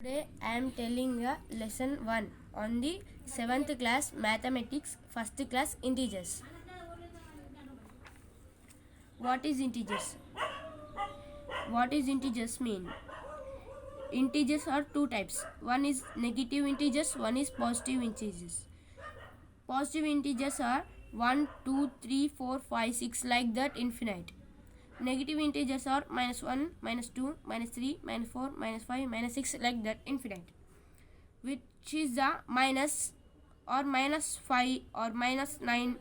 Today I am telling a lesson 1 on the 7th class mathematics first class integers. What is integers? What is integers mean? Integers are two types. One is negative integers, one is positive integers. Positive integers are 1, 2, 3, 4, 5, 6 like that infinite. Negative integers are -1, -2, -3, -4, -5, -6 like that infinite. Which is the minus or -5 or -9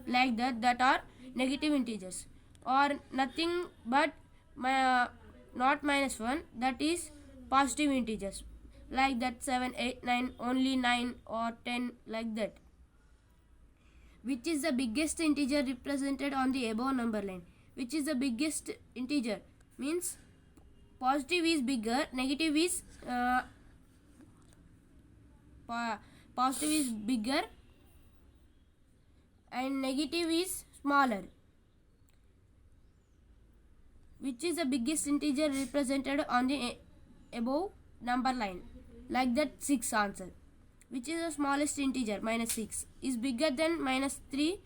like that are negative integers, or nothing but not -1, that is positive integers like that 7, 8, 9, only 9 or 10 like that. Which is the biggest integer represented on the above number line? Which is the biggest integer means positive is bigger, negative is positive is bigger and negative is smaller. Which is the biggest integer represented on the above number line? Like that 6 answer. Which is the smallest integer? -6 is bigger than -3.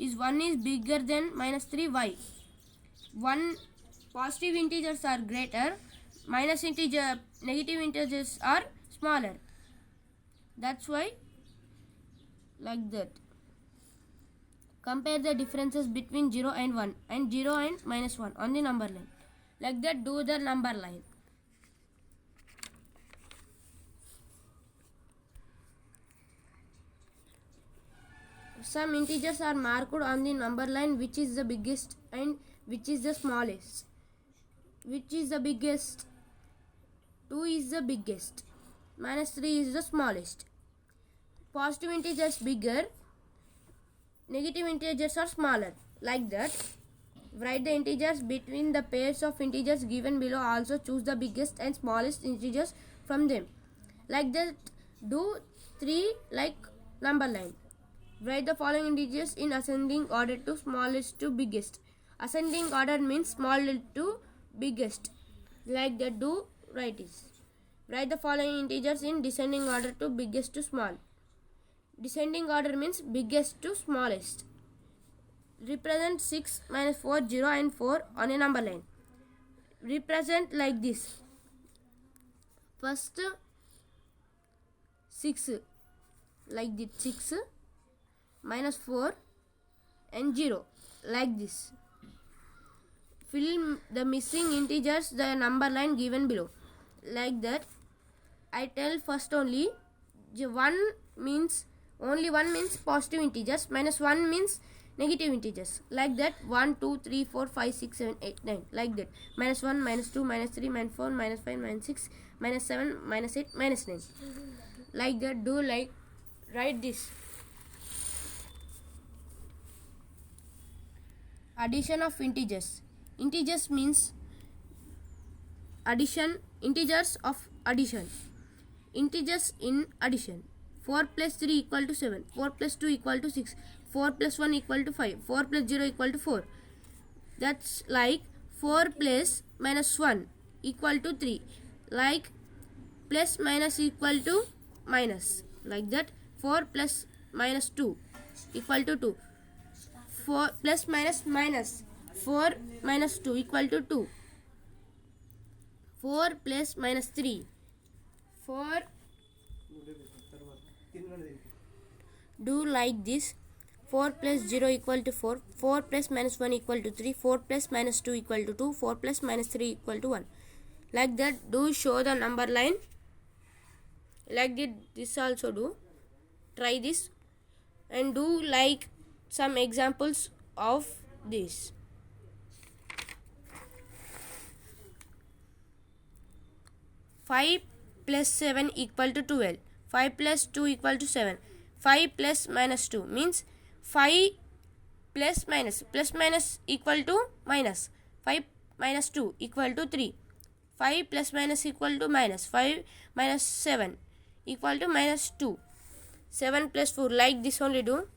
Is 1 is bigger than -3? Why? 1 positive integers are greater, negative integers are smaller. That's why like that. Compare the differences between 0 and 1 and 0 and -1 on the number line. Like that, do the number line. Some integers are marked on the number line, which is the biggest and which is the smallest. Which is the biggest? 2 is the biggest. -3 is the smallest. Positive integers bigger, negative integers are smaller. Like that, write the integers between the pairs of integers given below. Also choose the biggest and smallest integers from them. Like that, do 3 like number line. Write the following integers in ascending order to smallest to biggest. Ascending order means small to biggest. Like that, do write this. Write the following integers in descending order to biggest to small. Descending order means biggest to smallest. Represent 6, -4, 0 and 4 on a number line. Represent like this. First 6 like this, 6, -4 and 0 like this. Fill the missing integers the number line given below. Like that, I tell first only 1 means positive integers, -1 means negative integers. Like that, 1, 2, 3, 4, 5, 6, 7, 8, 9 like that. -1, -2, -3, -4, -5, -6, -7, -8, -9 like that. Do like write this. Addition of integers. Integers means addition, integers of addition. Integers in addition. 4 plus 3 equal to 7. 4 plus 2 equal to 6. 4 plus 1 equal to 5. 4 plus 0 equal to 4. That's like 4 plus -1 equal to 3. Like plus minus equal to minus. Like that, 4 plus -2 equal to 2. 4 plus minus 4 minus 2 equal to 2. 4 plus -3. 4 do like this. 4 plus 0 equal to 4. 4 plus -1 equal to 3. 4 plus -2 equal to 2. 4 plus -3 equal to 1. Like that, do show the number line. Like this also do. Try this and do like some examples of this. Five plus 7 equal to 12. 5 plus 2 equal to 7. 5 plus -2 means 5 plus minus equal to minus. 5 minus 2 equal to 3. 5 plus minus equal to minus. 5 minus 7 equal to -2. 7 plus 4 like this only do.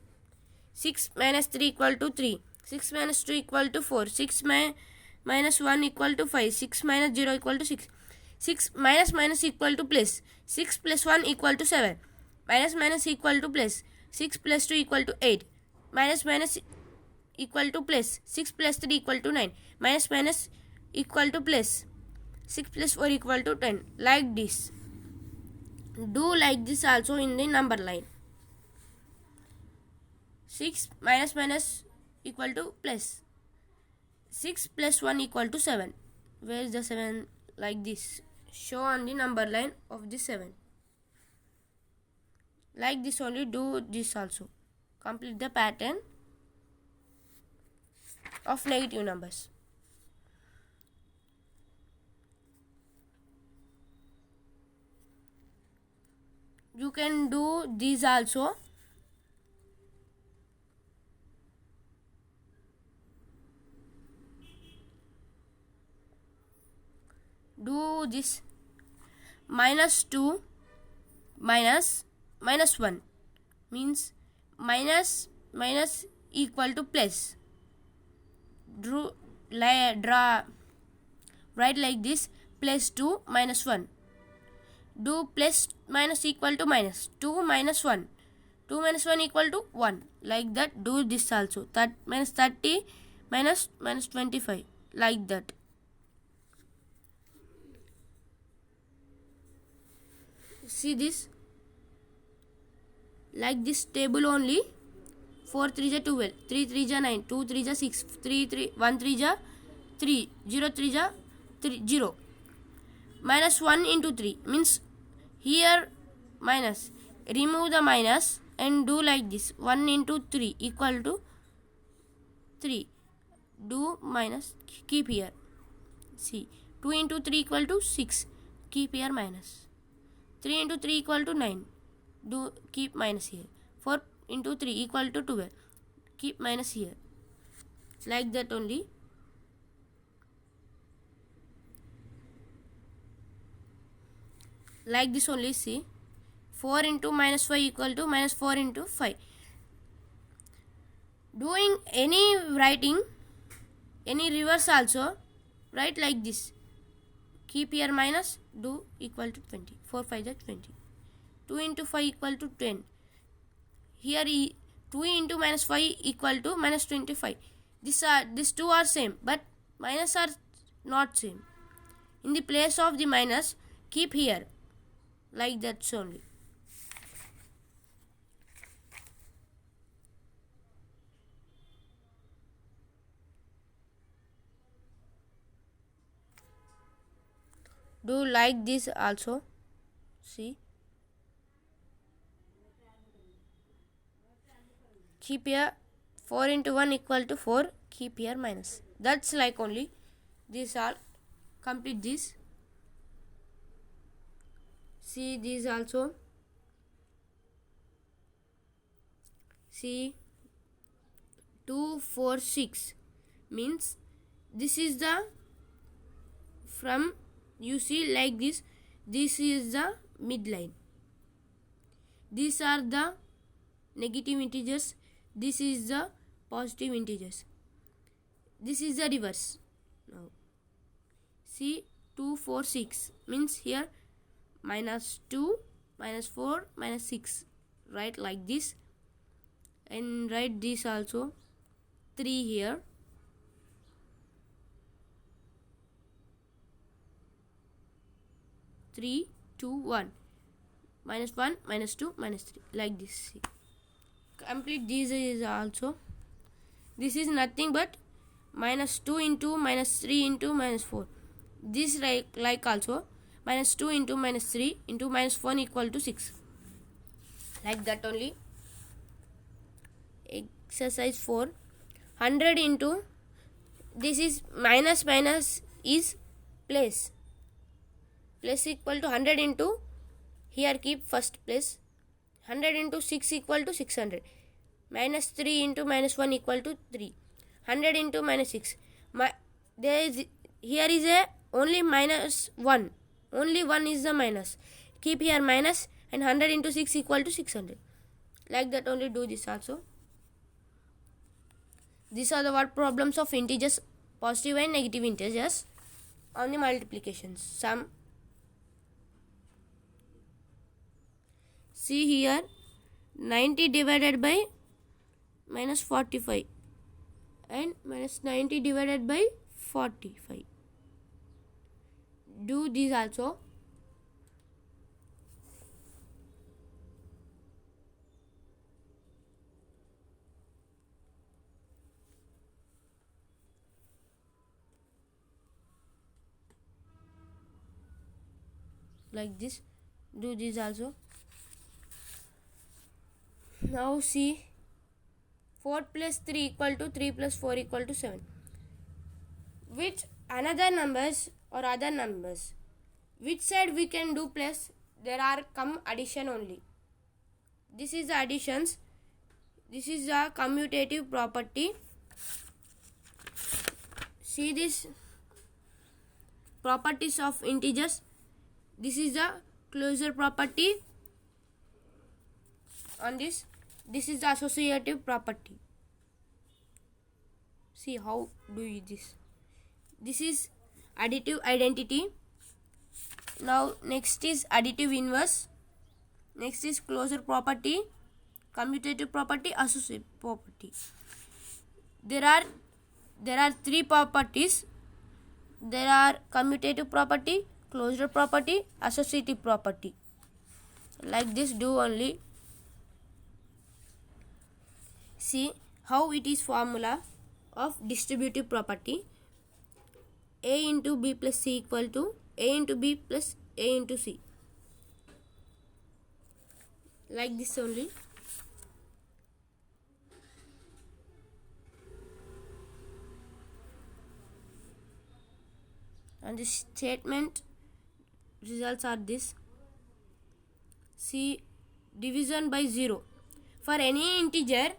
6 minus 3 equal to 3. 6 minus 2 equal to 4. 6 minus 1 equal to 5. 6 minus 0 equal to 6. 6 minus minus equal to plus. 6 plus 1 equal to 7. Minus minus equal to plus. 6 plus 2 equal to 8. Minus minus equal to plus. 6 plus 3 equal to 9. Minus minus equal to plus. 6 plus 4 equal to 10. Like this. Do like this also in the number line. 6 minus minus equal to plus. 6 plus 1 equal to 7. Where is the 7? Like this. Show on the number line of the 7. Like this only, do this also. Complete the pattern of negative numbers. You can do these also. Do this. Minus 2 minus minus 1 means minus minus equal to plus. Draw write like this, plus 2 minus 1. Do plus minus equal to minus. 2 minus 1. 2 minus 1 equal to 1. Like that, do this also. Minus 30 minus minus 25. Like that. See this. Like this table only. 4 3 is 12. 3 3 is 9. 2 3 is 6. 1 3 is 3. 0 3 is 3. 0. Minus 1 into 3 means here minus. Remove the minus and do like this. 1 into 3 equal to 3. Do minus. Keep here. See. 2 into 3 equal to 6. Keep here minus. 3 into 3 equal to 9. Do keep minus here. 4 into 3 equal to 12. Keep minus here. Like that only. Like this only, see. 4 into minus 5 equal to minus 4 into 5. Doing any writing, any reverse also, write like this. Keep here minus, do equal to 20. 4 5 is 20. 2 into 5 equal to 10. Here 2 into minus 5 equal to minus 25. These two are same, but minus are not same. In the place of the minus, keep here. Like that only. Do like this also. See. Keep here 4 into 1 equal to 4. Keep here minus. That's like only. These all. Complete this. See these also. See 2 4 6 means this is the from, you see like this. This is the midline. These are the negative integers. This is the positive integers. This is the reverse. Now see 2 4 6 means here minus 2 minus 4 minus 6. Write like this. And write this also. 3 here. Three, 2, 1. Minus 1, minus 2, minus 3. Like this. See. Complete these is also. This is nothing but minus 2 into minus 3 into minus 4. This like also. Minus 2 into minus 3 into minus 1 equal to 6. Like that only. Exercise 4. 100 into. This is minus minus is place. Plus equal to 100 into. Here keep first place. 100 into 6 equal to 600. Minus 3 into minus 1 equal to 3. 100 into minus 6. Here is a only minus 1. Only 1 is the minus. Keep here minus and 100 into 6 equal to 600. Like that only, do this also. These are the word problems of integers, positive and negative integers on the multiplications. Sum See here, 90 divided by minus 45 and minus 90 divided by 45. Do these also. Like this. Do this also. Now see, 4 plus 3 equal to 3 plus 4 equal to 7. Which another numbers or other numbers, which side we can do plus? There are come addition only. This is the additions. This is the commutative property. See this properties of integers. This is the closure property. On this is the associative property. See how do you this. This is additive identity. Now next is additive inverse. Next is closure property, commutative property, associative property. There are three properties. There are commutative property, closure property, associative property. Like this do only. See how it is formula of distributive property. A into B plus C equal to A into B plus A into C. Like this only. And the statement results are this. See, division by 0. For any integer,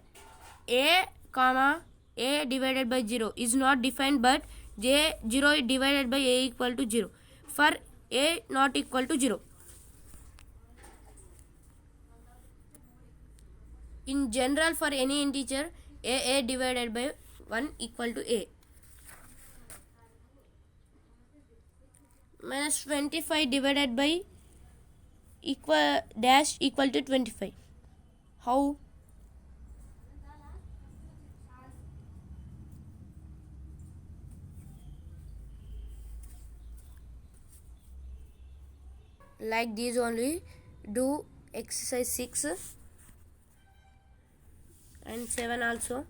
a comma a divided by 0 is not defined, but 0 divided by a equal to 0 for a not equal to 0. In general, for any integer, a divided by 1 equal to a. Minus 25 divided by equal dash equal to 25. How? Like these only. Do exercise 6 and 7 also.